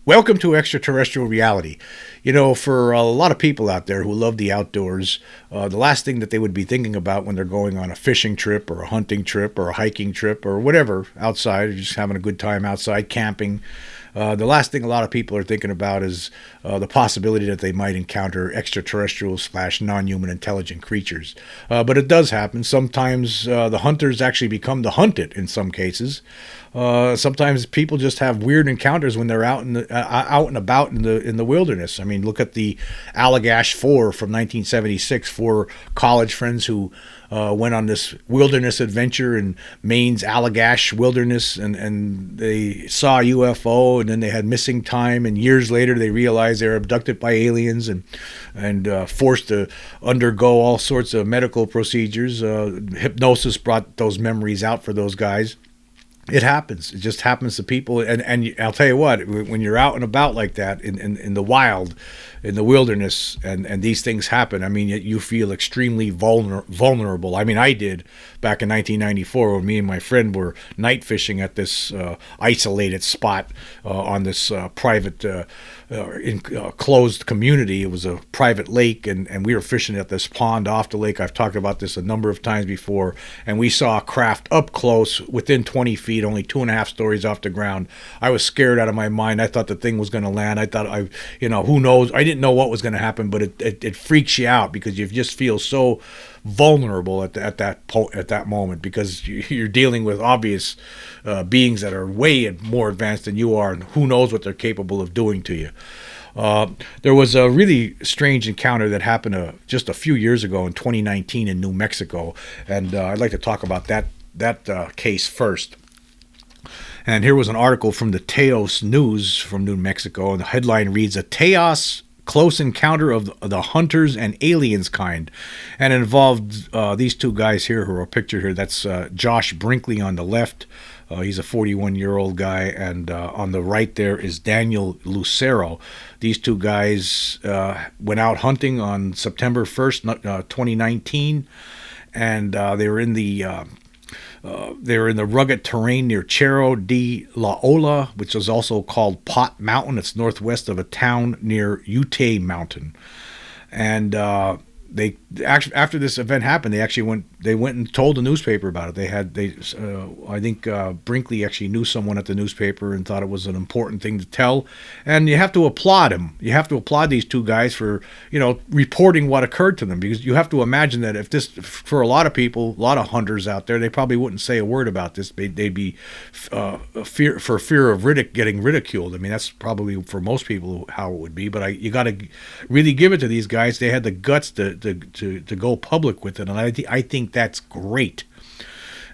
Welcome to Extraterrestrial Reality. You know, for a lot of people out there who love the outdoors, the last thing that they would be thinking about when they're going on a fishing trip or a hunting trip or a hiking trip or whatever outside, or just having a good time outside, camping, the last thing a lot of people are thinking about is the possibility that they might encounter extraterrestrial / non-human intelligent creatures. But it does happen. Sometimes the hunters actually become the hunted in some cases. Sometimes people just have weird encounters when they're out out and about in the wilderness. I mean, look at the Allagash 4 from 1976. 4 college friends who went on this wilderness adventure in Maine's Allagash wilderness, and they saw a UFO, and then they had missing time, and years later they realized they were abducted by aliens and forced to undergo all sorts of medical procedures. Hypnosis brought those memories out for those guys. It happens. It just happens to people. And I'll tell you what, when you're out and about like that in the wild, in the wilderness, and these things happen, I mean, you feel extremely vulnerable. I mean, I did back in 1994 when me and my friend were night fishing at this isolated spot on this private closed community. It was a private lake, and we were fishing at this pond off the lake. I've talked about this a number of times before, and we saw a craft up close within 20 feet, only 2.5 stories off the ground. I was scared out of my mind. I thought the thing was going to land. I thought, who knows? I didn't know what was going to happen, but it freaks you out because you just feel so vulnerable at that moment, because you're dealing with obvious beings that are way more advanced than you are, and who knows what they're capable of doing to you. There was a really strange encounter that happened just a few years ago in 2019 in New Mexico, and I'd like to talk about that case first. And here was an article from the Teos News from New Mexico, and the headline reads, "A Teos Close Encounter of the Hunters and Aliens Kind." And it involved these two guys here who are pictured here. That's Josh Brinkley on the left. He's a 41-year-old guy. And on the right there is Daniel Lucero. These two guys went out hunting on September 1st, 2019. And they were in the rugged terrain near Cerro de la Ola, which is also called Pot Mountain. It's northwest of a town near Ute Mountain. And they actually, after this event happened, they went and told the newspaper about it. I think Brinkley actually knew someone at the newspaper and thought it was an important thing to tell. And you have to applaud him. You have to applaud these two guys for, reporting what occurred to them, because you have to imagine that if this, for a lot of people, a lot of hunters out there, they probably wouldn't say a word about this. They'd be fear of getting ridiculed. I mean, that's probably for most people how it would be. But you got to really give it to these guys. They had the guts to go public with it, and I think that's great.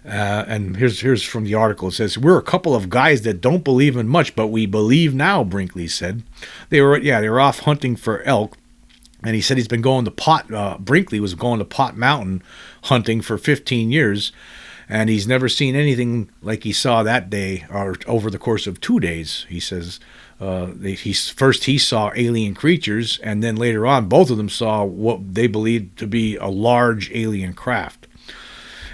And here's from the article. It says, "We're a couple of guys that don't believe in much, but we believe now," Brinkley said. They were off hunting for elk, and he said he's been going to Brinkley was going to Pot Mountain hunting for 15 years, and he's never seen anything like he saw that day or over the course of 2 days. He says he saw alien creatures, and then later on, both of them saw what they believed to be a large alien craft.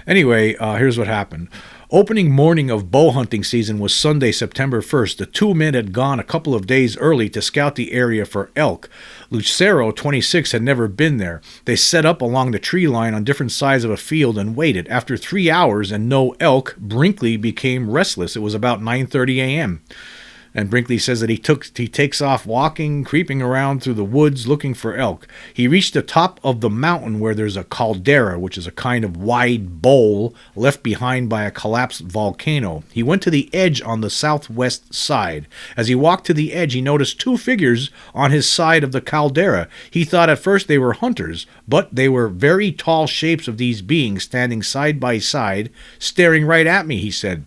Anyway, here's what happened. Opening morning of bow hunting season was Sunday, September 1st. The two men had gone a couple of days early to scout the area for elk. Lucero, 26, had never been there. They set up along the tree line on different sides of a field and waited. After 3 hours and no elk, Brinkley became restless. It was about 9:30 a.m. And Brinkley says that he takes off walking, creeping around through the woods looking for elk. He reached the top of the mountain where there's a caldera, which is a kind of wide bowl left behind by a collapsed volcano. He went to the edge on the southwest side. As he walked to the edge, he noticed 2 figures on his side of the caldera. He thought at first they were hunters, but they were very tall shapes of these beings standing side by side, staring right at me, he said.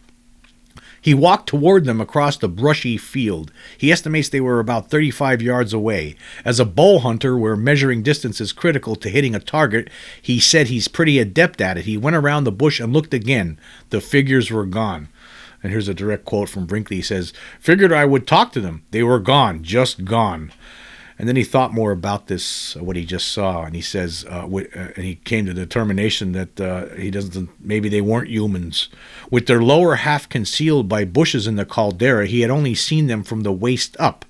He walked toward them across the brushy field. He estimates they were about 35 yards away. As a bow hunter, where measuring distance is critical to hitting a target, he said he's pretty adept at it. He went around the bush and looked again. The figures were gone. And here's a direct quote from Brinkley. He says, "Figured I would talk to them. They were gone, just gone." And then he thought more about this, what he just saw, and he says, and he came to the determination that maybe they weren't humans. With their lower half concealed by bushes in the caldera, he had only seen them from the waist up.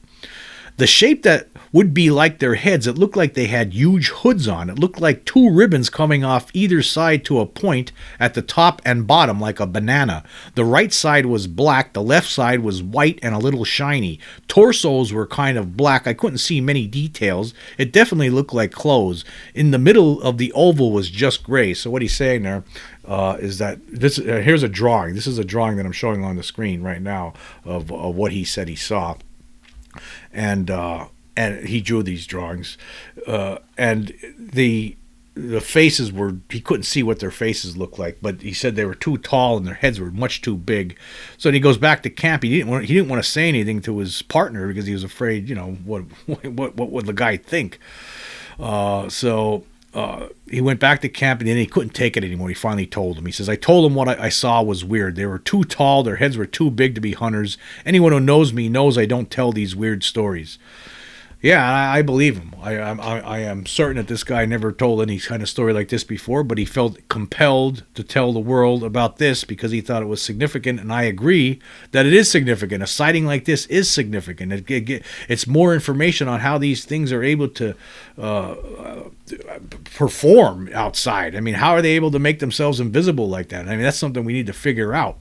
The shape that would be like their heads, it looked like they had huge hoods on. It looked like two ribbons coming off either side to a point at the top and bottom like a banana. The right side was black, the left side was white and a little shiny. Torsos were kind of black. I couldn't see many details. It definitely looked like clothes. In the middle of the oval was just gray. So what he's saying there is that this here's a drawing. This is a drawing that I'm showing on the screen right now of what he said he saw. And he drew these drawings, and the faces were, he couldn't see what their faces looked like, but he said they were too tall and their heads were much too big. So when he goes back to camp, he didn't want to say anything to his partner because he was afraid, what would the guy think. He went back to camp, and then he couldn't take it anymore. He finally told him. He says, I told him what I saw was weird. They were too tall. Their heads were too big to be hunters. Anyone who knows me knows I don't tell these weird stories. Yeah, I believe him. I am certain that this guy never told any kind of story like this before, but he felt compelled to tell the world about this because he thought it was significant, and I agree that it is significant. A sighting like this is significant. It's more information on how these things are able to perform outside. I mean, how are they able to make themselves invisible like that? I mean, that's something we need to figure out.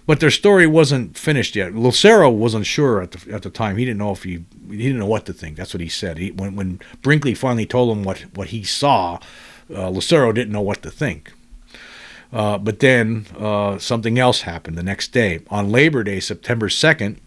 But their story wasn't finished yet. Lucero wasn't sure at the time. He didn't know he didn't know what to think. That's what he said. When Brinkley finally told him what he saw, Lucero didn't know what to think. But then something else happened the next day. On Labor Day, September 2nd,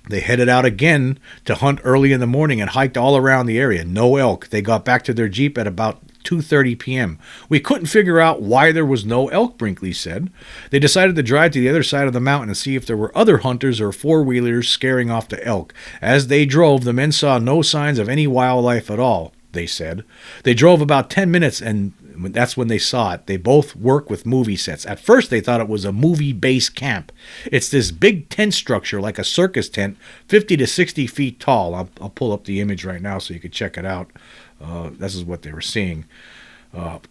they headed out again to hunt early in the morning and hiked all around the area. No elk. They got back to their Jeep at about 2:30 p.m. We couldn't figure out why there was no elk, Brinkley said. They decided to drive to the other side of the mountain and see if there were other hunters or four-wheelers scaring off the elk. As they drove, the men saw no signs of any wildlife at all, they said. They drove about 10 minutes, and that's when they saw it. They both work with movie sets. At first, they thought it was a movie-based camp. It's this big tent structure, like a circus tent, 50 to 60 feet tall. I'll pull up the image right now so you can check it out. This is what they were seeing.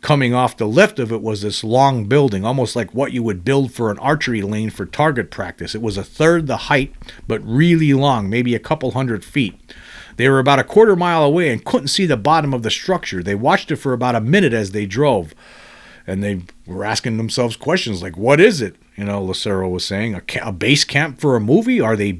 Coming off the left of it was this long building, almost like what you would build for an archery lane for target practice. It was a third the height, but really long, maybe a couple 100 feet. They were about a quarter mile away and couldn't see the bottom of the structure. They watched it for about a minute as they drove. And they were asking themselves questions like, what is it? Lucero was saying, a base camp for a movie? Are they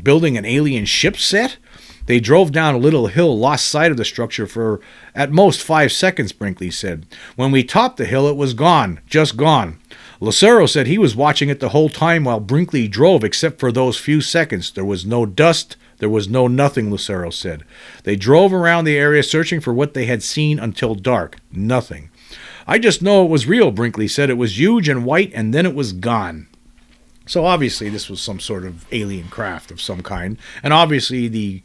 building an alien ship set? They drove down a little hill, lost sight of the structure for at most 5 seconds, Brinkley said. When we topped the hill, it was gone, just gone. Lucero said he was watching it the whole time while Brinkley drove, except for those few seconds. There was no dust, there was no nothing, Lucero said. They drove around the area searching for what they had seen until dark. Nothing. I just know it was real, Brinkley said. It was huge and white, and then it was gone. So obviously this was some sort of alien craft of some kind. And obviously the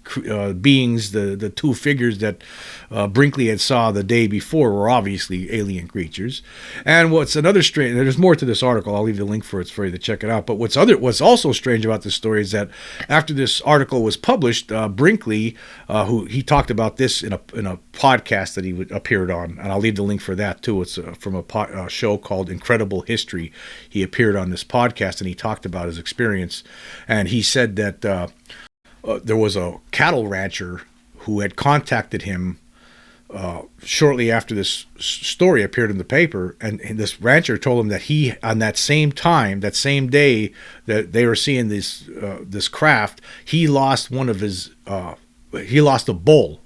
beings, the two figures that Brinkley had saw the day before were obviously alien creatures. And what's another strange, there's more to this article. I'll leave the link for it for you to check it out. But what's also strange about this story is that after this article was published, Brinkley, who he talked about this in a podcast that he appeared on, and I'll leave the link for that too. It's from a show called Incredible History. He appeared on this podcast and he talked about his experience, and he said that there was a cattle rancher who had contacted him shortly after this story appeared in the paper, and this rancher told him that he, on that same day that they were seeing this craft, he lost a bull.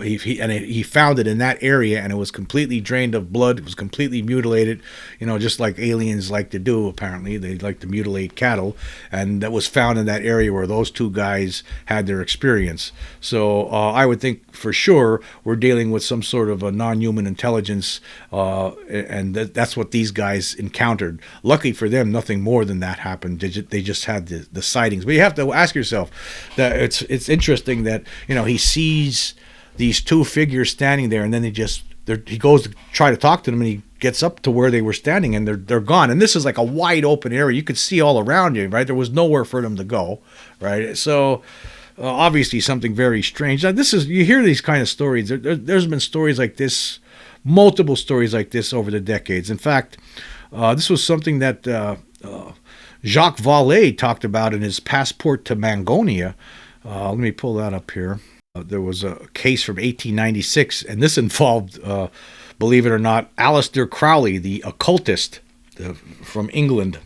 He found it in that area, and it was completely drained of blood. It was completely mutilated, just like aliens like to do. Apparently, they like to mutilate cattle, and that was found in that area where those two guys had their experience. So I would think for sure we're dealing with some sort of a non-human intelligence, and that's what these guys encountered. Luckily for them, nothing more than that happened. They just had the sightings. But you have to ask yourself that it's interesting that he sees these two figures standing there, and then he goes to try to talk to them, and he gets up to where they were standing, and they're gone. And this is like a wide open area. You could see all around you, right? There was nowhere for them to go, right? So obviously something very strange. Now, you hear these kind of stories. There's been stories like this, multiple stories like this over the decades. In fact, this was something that Jacques Vallée talked about in his Passport to Mangonia. Let me pull that up here. There was a case from 1896, and this involved, believe it or not, Aleister Crowley, the occultist from England,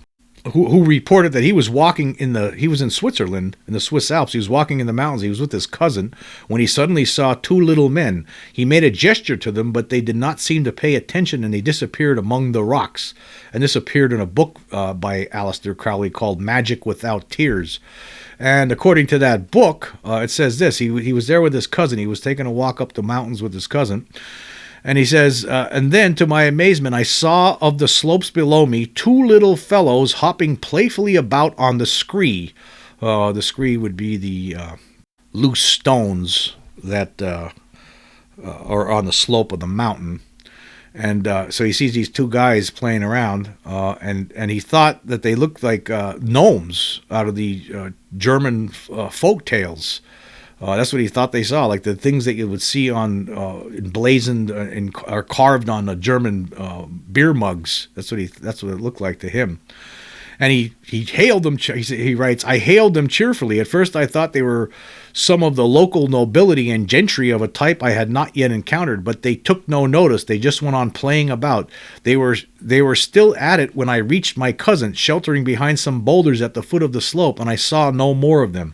who reported that he was he was in Switzerland, in the Swiss Alps. He was walking in the mountains. He was with his cousin when he suddenly saw two little men. He made a gesture to them, but they did not seem to pay attention, and they disappeared among the rocks. And this appeared in a book by Aleister Crowley called Magic Without Tears. And according to that book, it says this. He was there with his cousin. He was taking a walk up the mountains with his cousin. And he says, and then, to my amazement, I saw of the slopes below me two little fellows hopping playfully about on the scree. The scree would be the loose stones that are on the slope of the mountain. And so he sees these two guys playing around, and he thought that they looked like gnomes out of the German folk tales. That's what he thought they saw, like the things that you would see on emblazoned or carved on the German beer mugs. That's what it looked like to him. And he hailed them. He writes, I hailed them cheerfully. At first I thought they were some of the local nobility and gentry of a type I had not yet encountered, but they took no notice. They just went on playing about. They were still at it when I reached my cousin, sheltering behind some boulders at the foot of the slope, and I saw no more of them.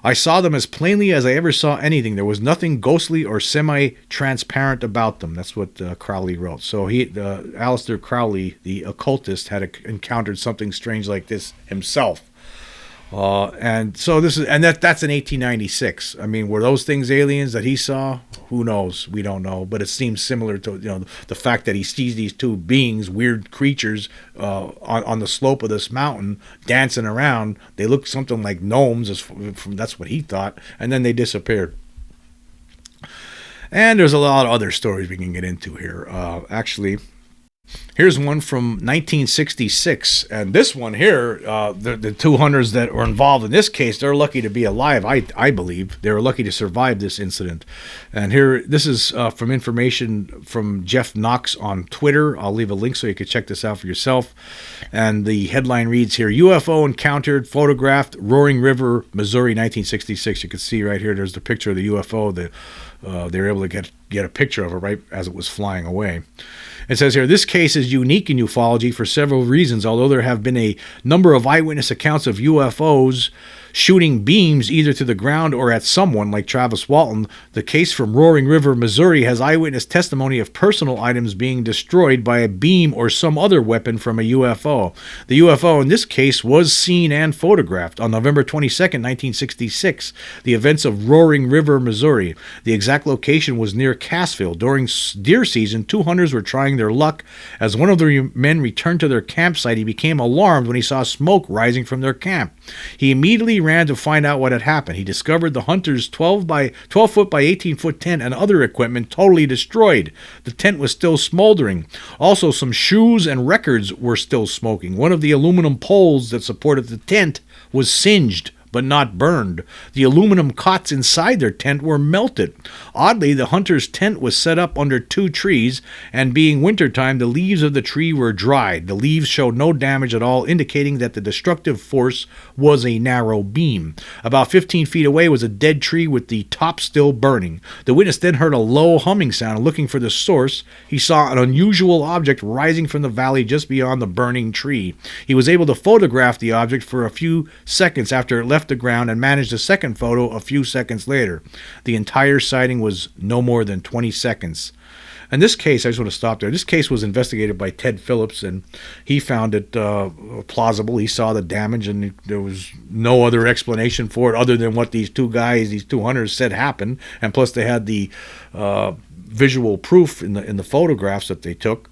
I saw them as plainly as I ever saw anything. There was nothing ghostly or semi-transparent about them. That's what Crowley wrote. So Aleister Crowley, the occultist, had encountered something strange like this himself. And so that's in 1896. I mean, were those things aliens that he saw? Who knows? We don't know. But it seems similar to the fact that he sees these two beings, weird creatures, on the slope of this mountain dancing around. They look something like gnomes. That's what he thought, and then they disappeared. And there's a lot of other stories we can get into here. Actually. Here's one from 1966, and this one here, the two hunters that were involved in this case, they're lucky to be alive, I believe. They were lucky to survive this incident. And here, this is from information from Jeff Knox on Twitter. I'll leave a link so you can check this out for yourself. And the headline reads here, UFO encountered, photographed, Roaring River, Missouri, 1966. You can see right here, there's the picture of the UFO. They were able to get a picture of it right as it was flying away. It says here, this case is unique in ufology for several reasons. Although there have been a number of eyewitness accounts of UFOs shooting beams either to the ground or at someone, like Travis Walton, the case from Roaring River, Missouri, has eyewitness testimony of personal items being destroyed by a beam or some other weapon from a UFO. The UFO in this case was seen and photographed on November 22nd, 1966, the events of Roaring River, Missouri. The exact location was near Cassville. During deer season, two hunters were trying their luck. As one of the men returned to their campsite, he became alarmed when he saw smoke rising from their camp. He immediately ran to find out what had happened. He discovered the hunter's 12 foot by 18 foot tent and other equipment totally destroyed. The tent was still smoldering. Also, some shoes and records were still smoking. One of the aluminum poles that supported the tent was singed, but not burned. The aluminum cots inside their tent were melted. Oddly, the hunter's tent was set up under two trees, and being wintertime, the leaves of the tree were dried. The leaves showed no damage at all, indicating that the destructive force was a narrow beam. About 15 feet away was a dead tree with the top still burning. The witness then heard a low humming sound, and looking for the source, he saw an unusual object rising from the valley just beyond the burning tree. He was able to photograph the object for a few seconds after it left the ground and managed a second photo a few seconds later. The entire sighting was no more than 20 seconds. And this case, I just want to stop there. This case was investigated by Ted Phillips, and he found it plausible. He saw the damage, and there was no other explanation for it other than what these two hunters said happened. And plus, they had the visual proof in the photographs that they took.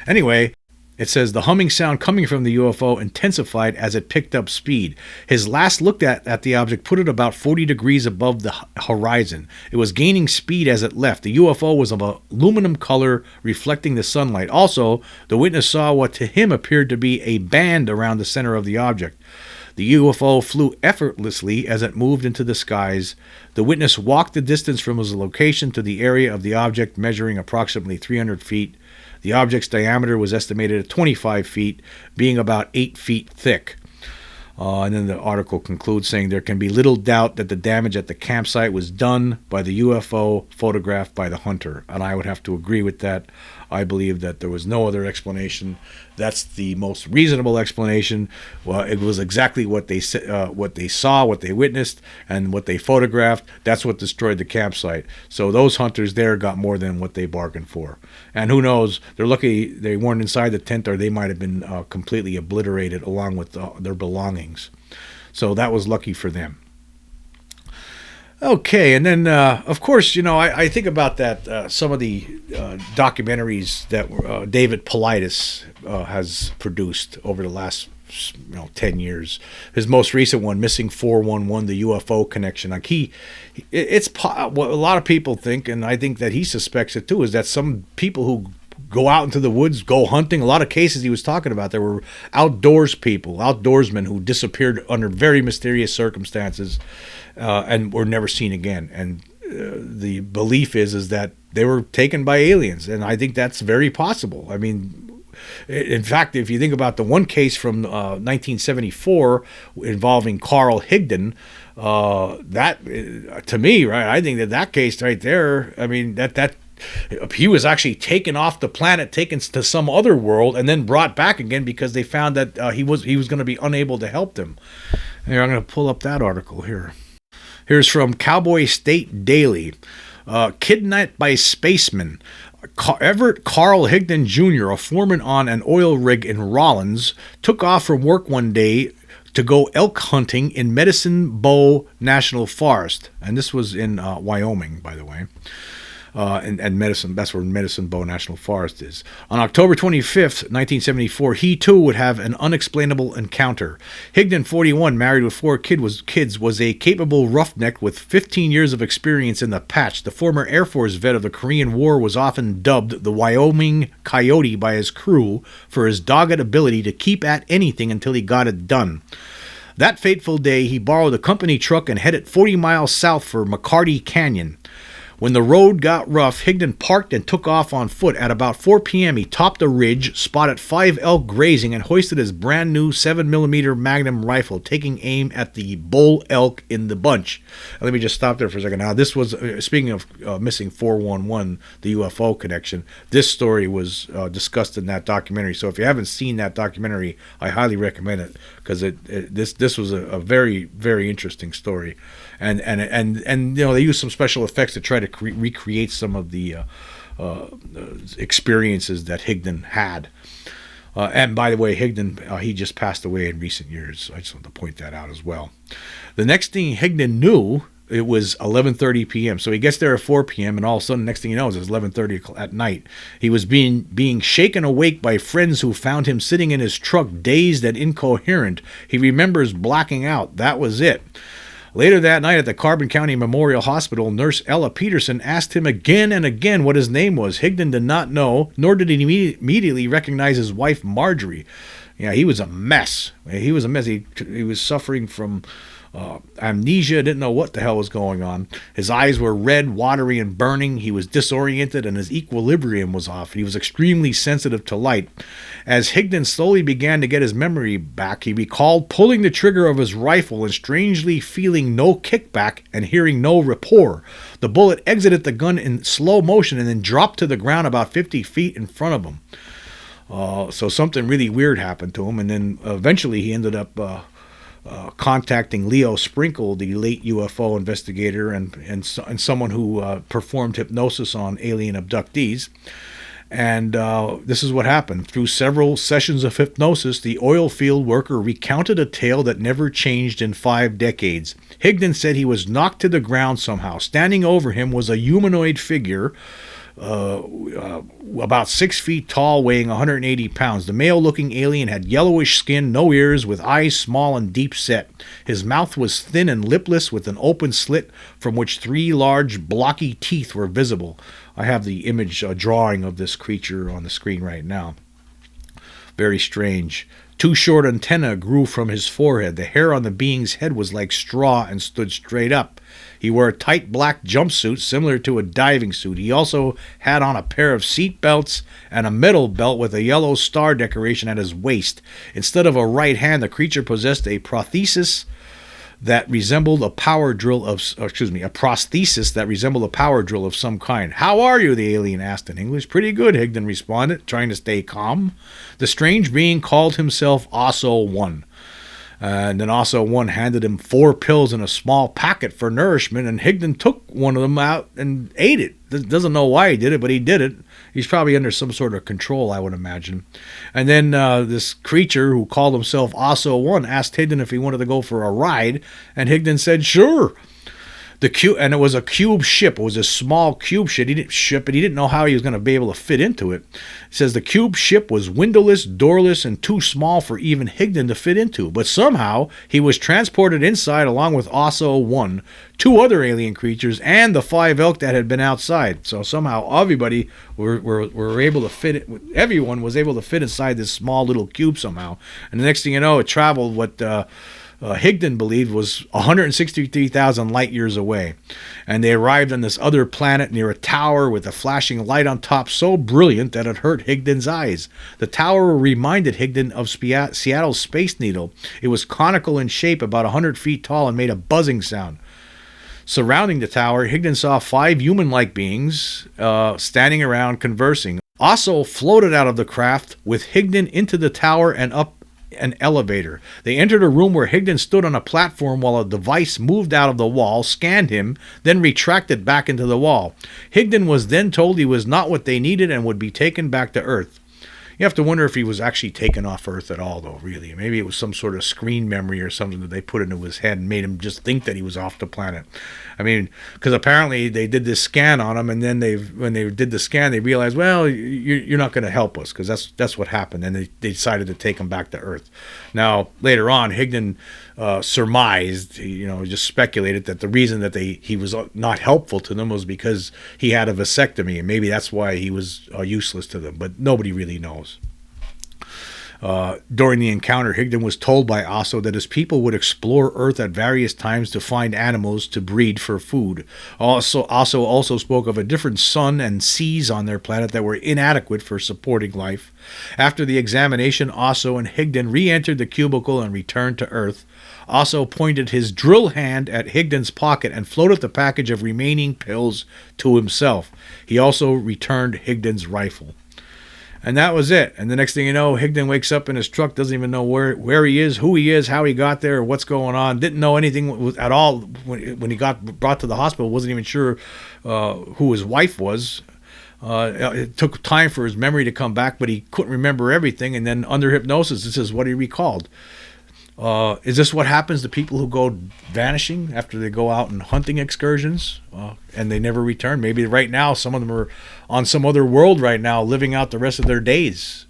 Anyway, it says the humming sound coming from the UFO intensified as it picked up speed. His last look at the object put it about 40 degrees above the horizon. It was gaining speed as it left. The UFO was of aluminum color, reflecting the sunlight. Also, the witness saw what to him appeared to be a band around the center of the object. The UFO flew effortlessly as it moved into the skies. The witness walked the distance from his location to the area of the object, measuring approximately 300 feet. The object's diameter was estimated at 25 feet, being about 8 feet thick. And then the article concludes saying there can be little doubt that the damage at the campsite was done by the UFO photographed by the hunter. And I would have to agree with that. I believe that there was no other explanation. That's the most reasonable explanation. Well, it was exactly what they saw, what they witnessed, and what they photographed. That's what destroyed the campsite. So those hunters there got more than what they bargained for. And who knows? They're lucky they weren't inside the tent, or they might have been completely obliterated along with their belongings. So that was lucky for them. Okay, and then of course, I think about that. Some of the documentaries that David Paulides has produced over the last 10 years. His most recent one, Missing 411, the UFO connection. Like what a lot of people think, and I think that he suspects it too, is that some people who go out into the woods, go hunting. A lot of cases he was talking about, there were outdoorsmen who disappeared under very mysterious circumstances and were never seen again. And the belief is that they were taken by aliens, and I think that's very possible. I mean, in fact, if you think about the one case from 1974 involving Carl Higdon, that to me, right, I think that case right there, I mean, that he was actually taken off the planet, taken to some other world, and then brought back again because they found that he was going to be unable to help them. Here, I'm going to pull up that article here. Here's from Cowboy State Daily. Kidnapped by spacemen. Everett Carl Higdon Jr., a foreman on an oil rig in Rollins, took off from work one day to go elk hunting in Medicine Bow National Forest. And this was in Wyoming, by the way. And Medicine, that's where Medicine Bow National Forest is. On October 25th, 1974, he too would have an unexplainable encounter. Higdon, 41, married with 4 kids, was a capable roughneck with 15 years of experience in the patch. The former Air Force vet of the Korean War was often dubbed the Wyoming Coyote by his crew for his dogged ability to keep at anything until he got it done. That fateful day, he borrowed a company truck and headed 40 miles south for McCarty Canyon. When the road got rough, Higdon parked and took off on foot. At about 4 p.m., he topped a ridge, spotted 5 elk grazing, and hoisted his brand new 7mm Magnum rifle, taking aim at the bull elk in the bunch. Let me just stop there for a second. Now, this was, speaking of Missing 411, the UFO connection, this story was discussed in that documentary. So if you haven't seen that documentary, I highly recommend it, because this was a very, very interesting story. And they used some special effects to try to recreate some of the experiences that Higdon had. And by the way, Higdon, he just passed away in recent years. I just want to point that out as well. The next thing Higdon knew, it was 11:30 p.m. So he gets there at 4 p.m. and all of a sudden, next thing he knows, it's 11:30 at night. He was being shaken awake by friends who found him sitting in his truck, dazed and incoherent. He remembers blacking out. That was it. Later that night at the Carbon County Memorial Hospital, Nurse Ella Peterson asked him again and again what his name was. Higdon did not know, nor did he immediately recognize his wife, Marjorie. Yeah, he was a mess. He was a mess. He was suffering from amnesia, didn't know what the hell was going on. His eyes were red, watery, and burning. He was disoriented, and his equilibrium was off. He was extremely sensitive to light. As Higdon slowly began to get his memory back, he recalled pulling the trigger of his rifle and strangely feeling no kickback and hearing no rapport. The bullet exited the gun in slow motion and then dropped to the ground about 50 feet in front of him. So something really weird happened to him, and then eventually he ended up contacting Leo Sprinkle, the late UFO investigator and someone who performed hypnosis on alien abductees. And this is what happened. Through several sessions of hypnosis, the oil field worker recounted a tale that never changed in 5 decades. Higdon said he was knocked to the ground somehow. Standing over him was a humanoid figure, about 6 feet tall, weighing 180 pounds. The male-looking alien had yellowish skin, no ears, with eyes small and deep-set. His mouth was thin and lipless, with an open slit from which 3 large, blocky teeth were visible. I have the image drawing of this creature on the screen right now. Very strange. Two short antennae grew from his forehead. The hair on the being's head was like straw and stood straight up. He wore a tight black jumpsuit similar to a diving suit. He also had on a pair of seat belts and a metal belt with a yellow star decoration at his waist. Instead of a right hand, the creature possessed a prosthesis that resembled a power drill of some kind. "How are you?" the alien asked in English. "Pretty good," Higdon responded, trying to stay calm. The strange being called himself Osso-1. And then Osso-1 handed him 4 pills in a small packet for nourishment, and Higdon took one of them out and ate it. Doesn't know why he did it, but he did it. He's probably under some sort of control, I would imagine. And then this creature who called himself Osso-1 asked Higdon if he wanted to go for a ride, and Higdon said, "Sure." And it was a cube ship. It was a small cube ship. He didn't know how he was going to be able to fit into it. It says the cube ship was windowless, doorless, and too small for even Higdon to fit into. But somehow he was transported inside along with Osso-1, 2 other alien creatures, and the 5 elk that had been outside. So somehow everybody were able to fit. Everyone was able to fit inside this small little cube somehow. And the next thing you know, it traveled what Higdon believed was 163,000 light years away. And they arrived on this other planet near a tower with a flashing light on top so brilliant that it hurt Higdon's eyes. The tower reminded Higdon of Seattle's Space Needle. It was conical in shape, about 100 feet tall, and made a buzzing sound. Surrounding the tower, Higdon saw 5 human-like beings standing around conversing. Osso floated out of the craft with Higdon into the tower and up an elevator. They entered a room where Higdon stood on a platform while a device moved out of the wall, scanned him, then retracted back into the wall. Higdon was then told he was not what they needed and would be taken back to Earth. You have to wonder if he was actually taken off Earth at all, though, really. Maybe it was some sort of screen memory or something that they put into his head and made him just think that he was off the planet. I mean, because apparently they did this scan on him, and then when they did the scan, they realized, well, you're not going to help us, because that's what happened, and they decided to take him back to Earth. Now, later on, Higdon surmised, just speculated that the reason that he was not helpful to them was because he had a vasectomy, and maybe that's why he was useless to them, but nobody really knows. During the encounter, Higdon was told by Osso that his people would explore Earth at various times to find animals to breed for food. Osso also spoke of a different sun and seas on their planet that were inadequate for supporting life. After the examination, Osso and Higdon re-entered the cubicle and returned to Earth. Osso pointed his drill hand at Higdon's pocket and floated the package of remaining pills to himself. He also returned Higdon's rifle. And that was it. And the next thing you know, Higdon wakes up in his truck, doesn't even know where he is, who he is, how he got there, what's going on. Didn't know anything at all when he got brought to the hospital. Wasn't even sure who his wife was. It took time for his memory to come back, but he couldn't remember everything. And then under hypnosis, this is what he recalled. Is this what happens to people who go vanishing after they go out on hunting excursions and they never return? Maybe right now some of them are on some other world right now living out the rest of their days.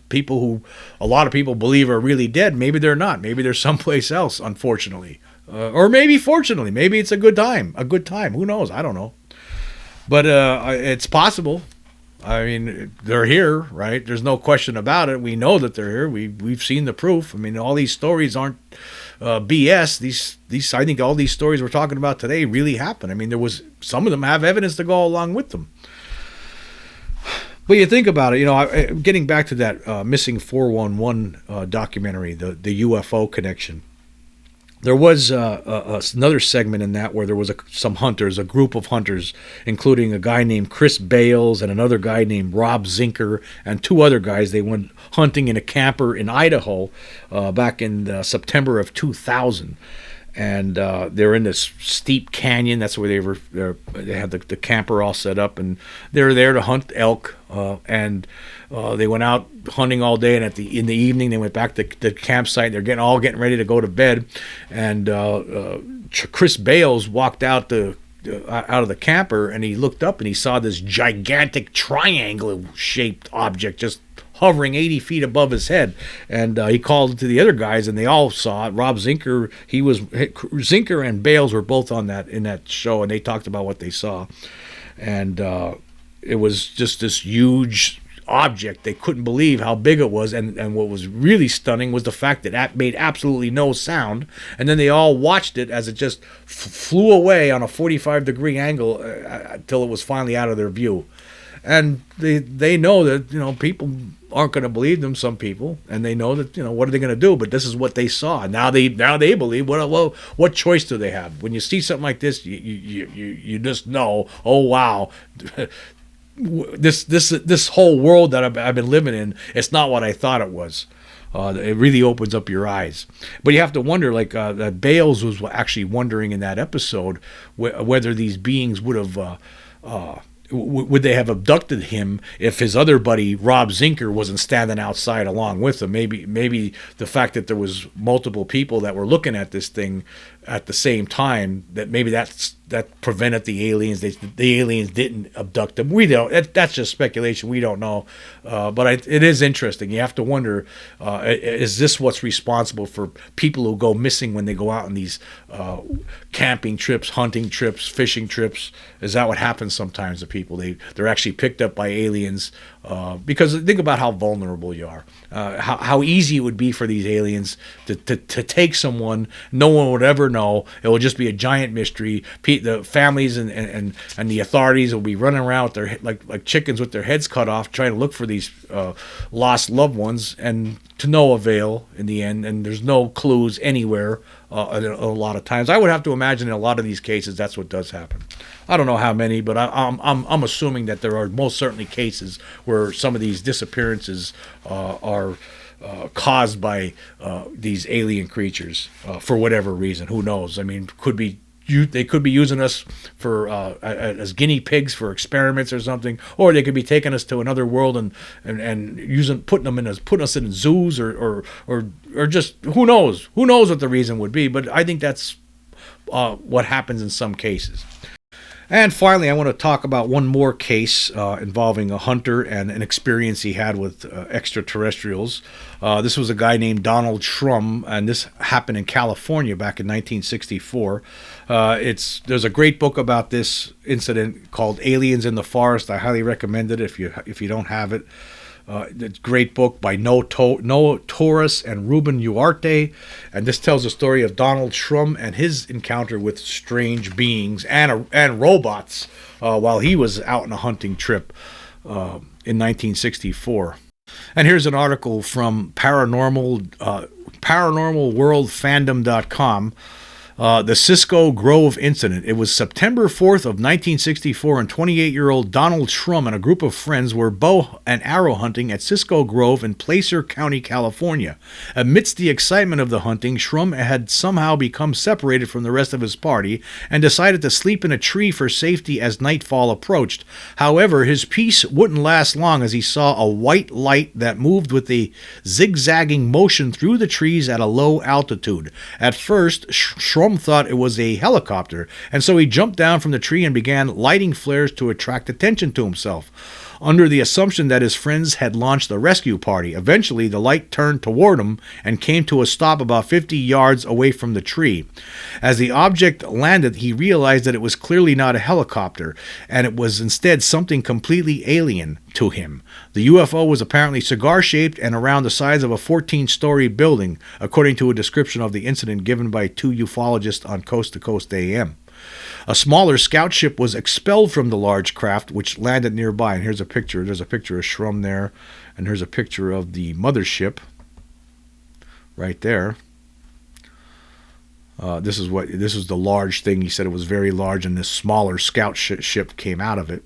People who a lot of people believe are really dead. Maybe they're not. Maybe they're someplace else, unfortunately. Or maybe fortunately. Maybe it's a good time. Who knows? I don't know. But it's possible. I mean, they're here, right? There's no question about it. We know that they're here. We've seen the proof. I mean, all these stories aren't BS. These I think all these stories we're talking about today really happened. I mean, some of them have evidence to go along with them. But you think about it, getting back to that Missing 411 documentary, the UFO connection. There was another segment in that where there was some hunters, a group of hunters, including a guy named Chris Bales and another guy named Rob Zinker and 2 other guys. They went hunting in a camper in Idaho back in September of 2000. And they were in this steep canyon. That's where they had the camper all set up, and they were there to hunt elk. And they went out hunting all day, and in the evening they went back to the campsite. They're getting ready to go to bed, and Chris Bales walked out of the camper, and he looked up and he saw this gigantic triangle-shaped object just hovering 80 feet above his head, and he called to the other guys, and they all saw it. Rob Zinker, Zinker and Bales were both in that show, and they talked about what they saw, and it was just this huge object. They couldn't believe how big it was, and what was really stunning was the fact that it made absolutely no sound, and then they all watched it as it just flew away on a 45-degree angle until it was finally out of their view. And they know that, people aren't going to believe them, some people, and they know that, what are they going to do? But this is what they saw. Now they believe. What choice do they have? When you see something like this, you just know, oh wow, this whole world that I've been living in, it's not what I thought it was. It really opens up your eyes. But you have to wonder, like Bales was actually wondering in that episode whether these beings would have would they have abducted him if his other buddy Rob Zinker wasn't standing outside along with him. Maybe the fact that there was multiple people that were looking at this thing at the same time, that maybe that prevented the aliens. The aliens didn't abduct them. We don't. That's just speculation. We don't know. But it is interesting. You have to wonder: is this what's responsible for people who go missing when they go out on these camping trips, hunting trips, fishing trips? Is that what happens sometimes to people? They're actually picked up by aliens because think about how vulnerable you are. How easy it would be for these aliens to take someone. No one would ever know. It will just be a giant mystery. The families and the authorities will be running around with their like chickens with their heads cut off, trying to look for these lost loved ones, and to no avail in the end. And there's no clues anywhere. A lot of times, I would have to imagine in a lot of these cases that's what does happen. I don't know how many, but I'm assuming that there are most certainly cases where some of these disappearances are caused by these alien creatures for whatever reason. Who knows? I mean, they could be using us for as guinea pigs for experiments or something, or they could be taking us to another world and putting us in zoos or just who knows what the reason would be. But I think that's what happens in some cases. And finally, I want to talk about one more case involving a hunter and an experience he had with extraterrestrials. This was a guy named Donald Shrum, and this happened in California back in 1964. There's a great book about this incident called Aliens in the Forest. I highly recommend it if you don't have it. It's a great book by Noah Torres and Ruben Ugarte, and this tells the story of Donald Shrum and his encounter with strange beings and robots while he was out on a hunting trip in 1964. And here's an article from paranormalworldfandom.com. The Cisco Grove incident. It was September 4th of 1964, and 28-year-old Donald Shrum and a group of friends were bow and arrow hunting at Cisco Grove in Placer County, California. Amidst the excitement of the hunting, Shrum had somehow become separated from the rest of his party and decided to sleep in a tree for safety as nightfall approached. However, his peace wouldn't last long as he saw a white light that moved with a zigzagging motion through the trees at a low altitude. At first, Shrum thought it was a helicopter, and so he jumped down from the tree and began lighting flares to attract attention to himself, under the assumption that his friends had launched a rescue party. Eventually, the light turned toward him and came to a stop about 50 yards away from the tree. As the object landed, he realized that it was clearly not a helicopter, and it was instead something completely alien to him. The UFO was apparently cigar-shaped and around the size of a 14-story building, according to a description of the incident given by two ufologists on Coast to Coast AM. A smaller scout ship was expelled from the large craft, which landed nearby. And here's a picture. There's a picture of Shrum there, and here's a picture of the mothership right there. This is the large thing. He said it was very large, and this smaller scout ship came out of it.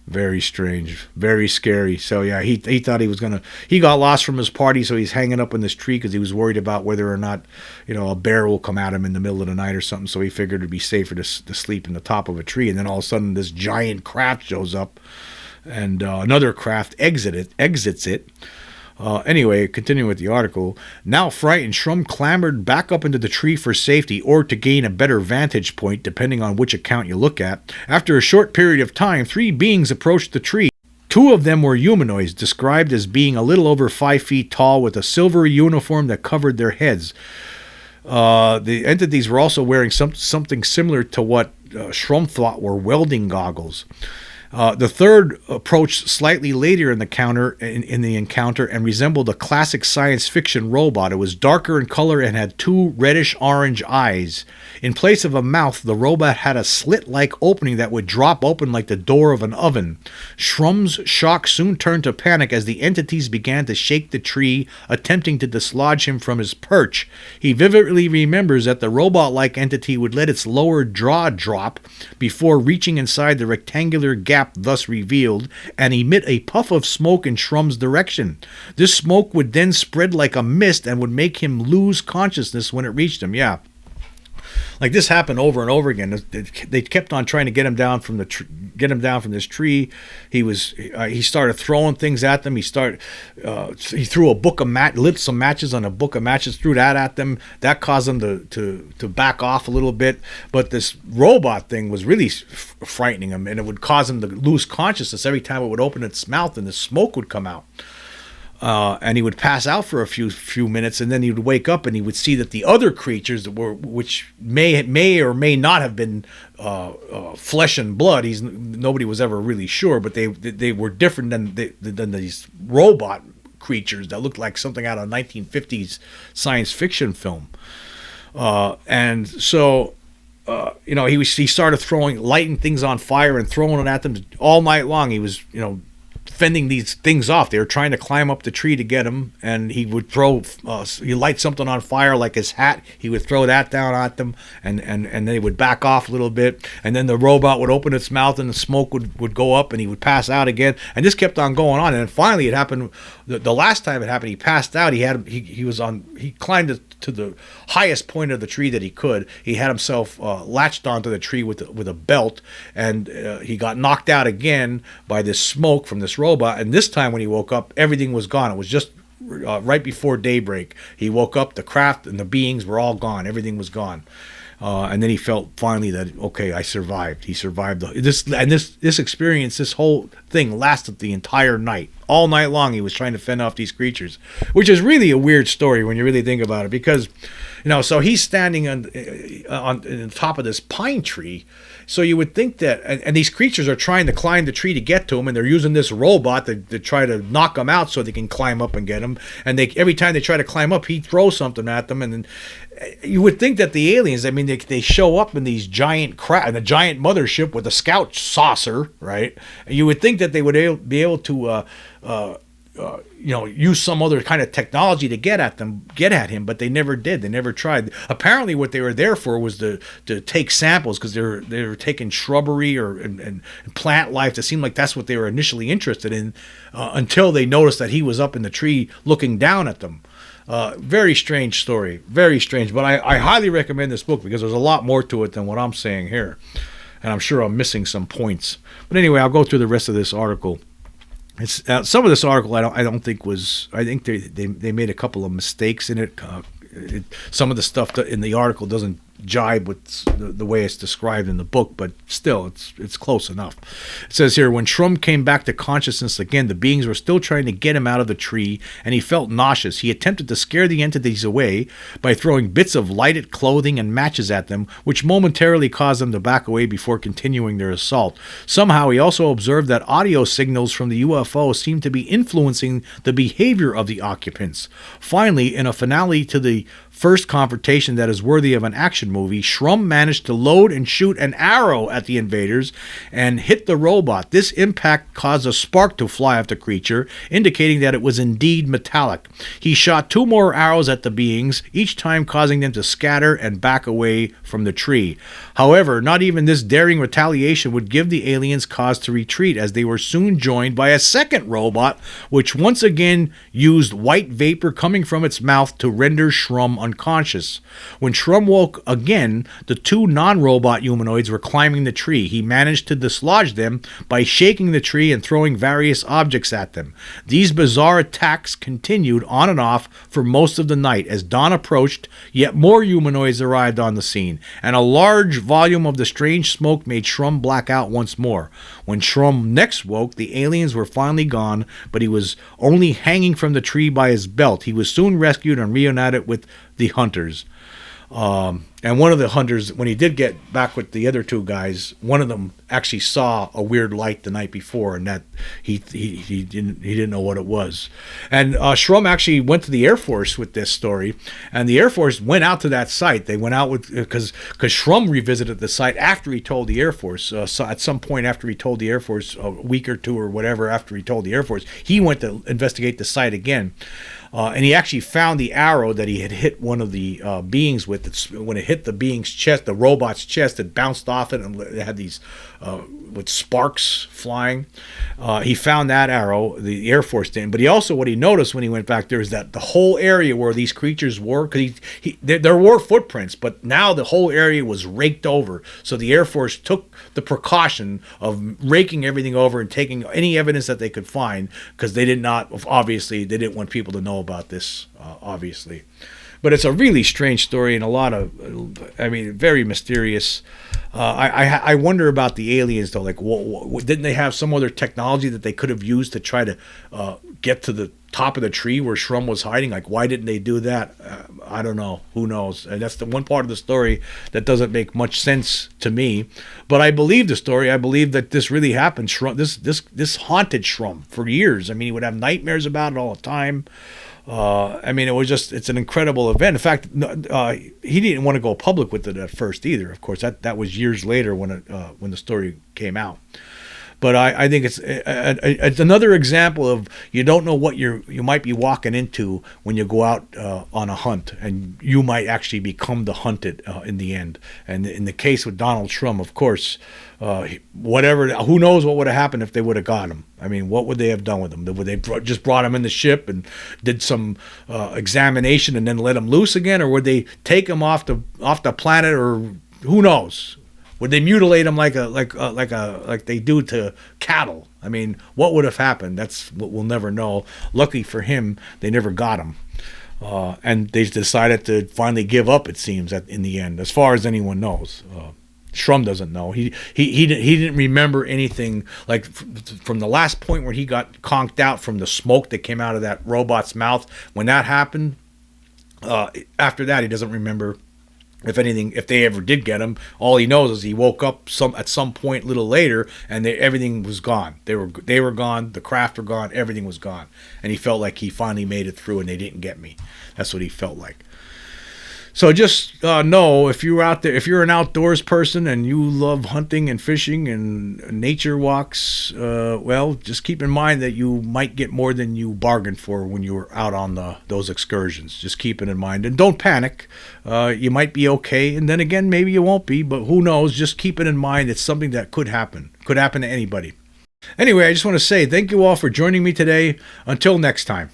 Very strange, very scary. So yeah, he thought he got lost from his party, so he's hanging up in this tree because he was worried about whether or not, a bear will come at him in the middle of the night or something. So he figured it'd be safer to sleep in the top of a tree. And then all of a sudden, this giant craft shows up, and another craft exits it. Anyway, continuing with the article, now frightened, Shrum clambered back up into the tree for safety or to gain a better vantage point, depending on which account you look at. After a short period of time, three beings approached the tree. Two of them were humanoids, described as being a little over 5 feet tall with a silvery uniform that covered their heads. The entities were also wearing something similar to what Shrum thought were welding goggles. The third approached slightly later in the encounter and resembled a classic science fiction robot. It was darker in color and had two reddish-orange eyes. In place of a mouth, the robot had a slit-like opening that would drop open like the door of an oven. Shrum's shock soon turned to panic as the entities began to shake the tree, attempting to dislodge him from his perch. He vividly remembers that the robot-like entity would let its lower jaw drop before reaching inside the rectangular gap thus revealed and emit a puff of smoke in Shrum's direction. This smoke would then spread like a mist and would make him lose consciousness when it reached him. Yeah. Like this happened over and over again. They kept on trying to get him down from this tree. He started throwing things at them. He threw lit some matches on a book of matches, threw that at them. That caused them to back off a little bit. But this robot thing was really frightening him, and it would cause him to lose consciousness every time it would open its mouth and the smoke would come out. And he would pass out for a few minutes, and then he would wake up and he would see that the other creatures which may or may not have been flesh and blood. Nobody was ever really sure, but they were different than these robot creatures that looked like something out of a 1950s science fiction film. And so he started lighting things on fire and throwing it at them all night long. He was fending these things off. They were trying to climb up the tree to get him, and he would he light something on fire like his hat. He would throw that down at them, and they would back off a little bit, and then the robot would open its mouth and the smoke would go up and he would pass out again, and this kept on going on. And then finally it happened. The last time it happened, he passed out. He climbed to the highest point of the tree that he could. He had himself latched onto the tree with a belt, and he got knocked out again by this smoke from this robot. And this time when he woke up, everything was gone. It was just right before daybreak. He woke up, the craft and the beings were all gone. Everything was gone. And then he felt finally that, okay, I survived. He survived this experience. This whole thing lasted the entire night. All night long he was trying to fend off these creatures, which is really a weird story when you really think about it, because so he's standing on the top of this pine tree. So you would think that, and these creatures are trying to climb the tree to get to him, and they're using this robot to try to knock him out so they can climb up and get him. And every time they try to climb up, he throws something at them. And then you would think that the aliens, they show up in these giant in a giant mothership with a scout saucer, right? You would think that they would be able to use some other kind of technology to get at him, but they never did. They never tried. Apparently what they were there for was to take samples, because they were taking shrubbery and plant life. It seemed like that's what they were initially interested in, until they noticed that he was up in the tree looking down at them. Very strange story, very strange. But I highly recommend this book because there's a lot more to it than what I'm saying here, and I'm sure I'm missing some points. But anyway, I'll go through the rest of this article. It's some of this article I don't think was. I think they made a couple of mistakes in it. Some of the stuff in the article doesn't jibe with the way it's described in the book, but still it's close enough. It says here, when Shrum came back to consciousness again, the beings were still trying to get him out of the tree, and he felt nauseous. He attempted to scare the entities away by throwing bits of lighted clothing and matches at them, which momentarily caused them to back away before continuing their assault. Somehow he also observed that audio signals from the UFO seemed to be influencing the behavior of the occupants. Finally, in a finale to the first confrontation that is worthy of an action movie, Shrum managed to load and shoot an arrow at the invaders and hit the robot. This impact caused a spark to fly off the creature, indicating that it was indeed metallic. He shot 2 more arrows at the beings, each time causing them to scatter and back away from the tree. However, not even this daring retaliation would give the aliens cause to retreat, as they were soon joined by a second robot, which once again used white vapor coming from its mouth to render Shrum unconscious. When Shrum woke again, the 2 non-robot humanoids were climbing the tree. He managed to dislodge them by shaking the tree and throwing various objects at them. These bizarre attacks continued on and off for most of the night. As dawn approached, yet more humanoids arrived on the scene, and a large volume of the strange smoke made Shrum black out once more. When Shrum next woke, the aliens were finally gone, but he was only hanging from the tree by his belt. He was soon rescued and reunited with the hunters. And one of the hunters, when he did get back with the other two guys, one of them actually saw a weird light the night before, and that he didn't know what it was. And Shrum actually went to the Air Force with this story, and the Air Force went out to that site. They went out with because Shrum revisited the site after he told the Air Force. So at some point after he told the Air Force, a week or two or whatever after he told the Air Force, he went to investigate the site again. And he actually found the arrow that he had hit one of the beings with. When it hit the being's chest, the robot's chest, it bounced off it, and it had these with sparks flying. He found that arrow, the Air Force did. But he also, what he noticed when he went back there is that the whole area where these creatures were, because there were footprints, but now the whole area was raked over. So the Air Force took the precaution of raking everything over and taking any evidence that they could find, because they didn't want people to know about this, obviously. But it's a really strange story and a lot of, very mysterious. I wonder about the aliens, though. Like, didn't they have some other technology that they could have used to try to get to the top of the tree where Shrum was hiding? Like, why didn't they do that? I don't know. Who knows? And that's the one part of the story that doesn't make much sense to me. But I believe the story. I believe that this really happened. Shrum, this haunted Shrum for years. I mean, he would have nightmares about it all the time. It's an incredible event. In fact, he didn't want to go public with it at first either. Of course, that was years later when the story came out. But I think it's another example of you don't know what you might be walking into when you go out on a hunt, and you might actually become the hunted in the end. And in the case with Donald Shrum, of course, who knows what would have happened if they would have got him. I mean, what would they have done with him? Would they just brought him in the ship and did some examination and then let him loose again, or would they take him off the planet, or who knows? Would they mutilate him like they do to cattle? I mean, what would have happened? That's what we'll never know. Lucky for him, they never got him, and they decided to finally give up. It seems in the end, as far as anyone knows. Shrum doesn't know. He didn't remember anything, like from the last point where he got conked out from the smoke that came out of that robot's mouth. When that happened, after that he doesn't remember. If anything, if they ever did get him, all he knows is he woke up at some point a little later, and everything was gone. They were gone. The craft were gone. Everything was gone, and he felt like he finally made it through, and they didn't get me. That's what he felt like. So just know, if you're out there, if you're an outdoors person and you love hunting and fishing and nature walks, just keep in mind that you might get more than you bargained for when you were out on those excursions. Just keep it in mind, and don't panic. You might be okay, and then again, maybe you won't be, but who knows? Just keep it in mind. It's something that could happen. Could happen to anybody. Anyway, I just want to say thank you all for joining me today. Until next time.